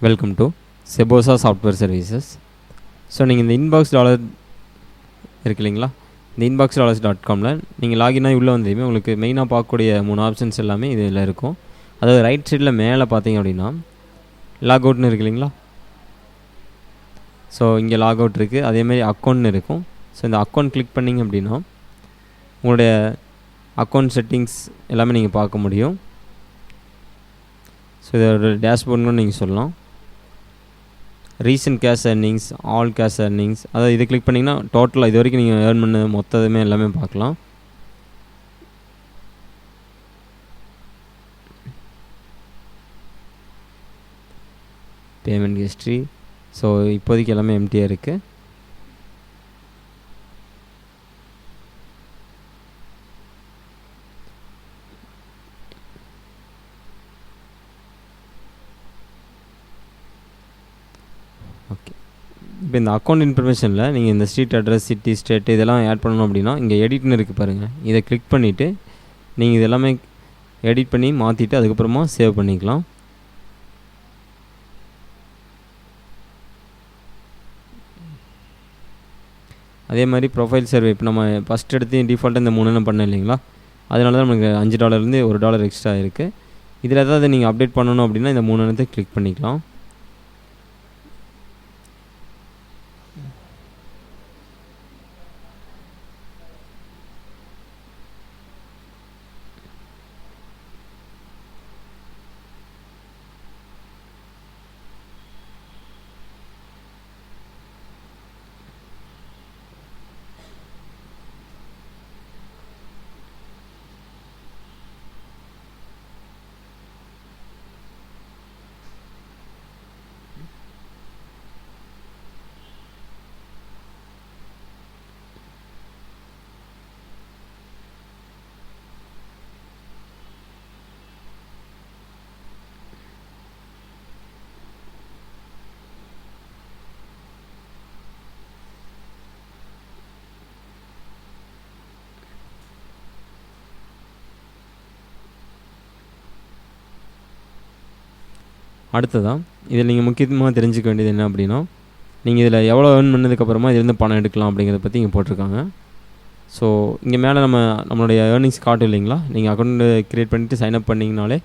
Welcome to செபோசா software services. So நீங்கள் இந்த இன்பாக்ஸ் டாலர் இருக்கு இல்லைங்களா, இந்த இன்பாக்ஸ் டாலர்ஸ் .comல நீங்கள் லாகின் ஆகி உள்ளே வந்ததுமே உங்களுக்கு மெயினாக பார்க்கக்கூடிய 3 ஆப்ஷன்ஸ் எல்லாமே இதில் இருக்கும். அதாவது ரைட் சைடில் மேலே பார்த்தீங்க அப்படின்னா லாக் அவுட்னு இருக்கு இல்லைங்களா. ஸோ இங்கே லாக் அவுட் இருக்குது, அதேமாதிரி அக்கௌண்ட்னு இருக்கும். ஸோ இந்த அக்கௌண்ட் கிளிக் பண்ணிங்க அப்படின்னா உங்களுடைய அக்கௌண்ட் செட்டிங்ஸ் எல்லாமே நீங்கள் பார்க்க முடியும். ஸோ இதோட டேஷ்போர்ட்னு நீங்கள் சொல்லலாம். Recent cash earnings, all cash earnings, அதாவது இதை கிளிக் பண்ணிங்கன்னா டோட்டலாக இது வரைக்கும் நீங்கள் ஏர்ன் பண்ண மொத்தமே எல்லாமே பார்க்கலாம். Payment history. ஸோ இப்போதைக்கு எல்லாமே எம்டியாக இருக்குது. ஓகே, இப்போ இந்த அக்கௌண்ட் இன்ஃபர்மேஷனில் நீங்கள் இந்த ஸ்ட்ரீட் அட்ரஸ், சிட்டி, ஸ்டேட் இதெல்லாம் ஆட் பண்ணணும் அப்படின்னா இங்கே எடிட்னு இருக்குது பாருங்கள். இதை கிளிக் பண்ணிவிட்டு நீங்கள் இதெல்லாமே எடிட் பண்ணி மாற்றிட்டு அதுக்கப்புறமா சேவ் பண்ணிக்கலாம். அதே மாதிரி ப்ரொஃபைல் சர்வே இப்போ நம்ம ஃபஸ்ட் எடுத்து டிஃபால்ட்டாக இந்த 3 பண்ண இல்லைங்களா, அதனால தான் நமக்கு $5 $1 எக்ஸ்ட்ரா இருக்குது. இதில் ஏதாவது நீங்கள் அப்டேட் பண்ணணும் அப்படின்னா இந்த 3 கிளிக் பண்ணிக்கலாம். அடுத்ததான் இதில் நீங்கள் முக்கியமாக தெரிஞ்சுக்க வேண்டியது என்ன அப்படின்னா, நீங்கள் இதில் எவ்வளோ ஏர்ன் பண்ணதுக்கப்புறமா இதுலேருந்து பணம் எடுக்கலாம் அப்படிங்கிறத பற்றி இங்கே போட்டிருக்காங்க. ஸோ இங்கே மேலே நம்மளுடைய ஏர்னிங்ஸ் காட்டும் இல்லைங்களா, நீங்கள் அக்கௌண்ட் க்ரியேட் பண்ணிவிட்டு சைன்அப் பண்ணிங்கனாலே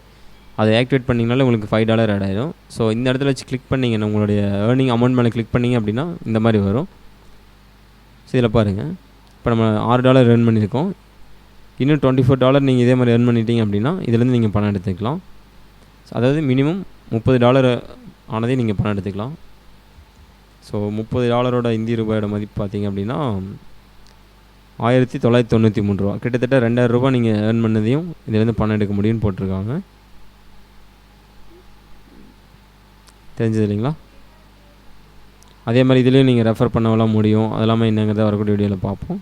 அதை ஆக்டிவேட் பண்ணிங்கனாலே உங்களுக்கு $5 ஆட் ஆகிடும். ஸோ இந்த இடத்துல வச்சு கிளிக் பண்ணிங்கன்னா உங்களுடைய ஏர்னிங் அமௌண்ட் மேலே கிளிக் பண்ணிங்க அப்படின்னா இந்த மாதிரி வரும். ஸோ இதில் பாருங்கள், இப்போ நம்ம $6 ஏர்ன் பண்ணியிருக்கோம். இன்னும் $24 நீங்கள் இதே மாதிரி ஏர்ன் பண்ணிட்டீங்க அப்படின்னா இதுலேருந்து நீங்கள் பணம் எடுத்துக்கலாம். அதாவது மினிமம் $30 ஆனதே நீங்கள் பணம் எடுத்துக்கலாம். ஸோ $30 இந்திய ரூபாயோட மதிப்பு பார்த்தீங்க அப்படின்னா $1993. கிட்டத்தட்ட $2000 நீங்கள் ஏர்ன் பண்ணதையும் இதுலேருந்து பணம் எடுக்க முடியும்னு போட்டிருக்காங்க. தெரிஞ்சது இல்லைங்களா. அதே மாதிரி இதுலேயும் நீங்கள் ரெஃபர் பண்ணவெல்லாம் முடியும். அதெல்லாமே என்னங்கிறத வரக்கூடிய வீடியோவில் பார்ப்போம்.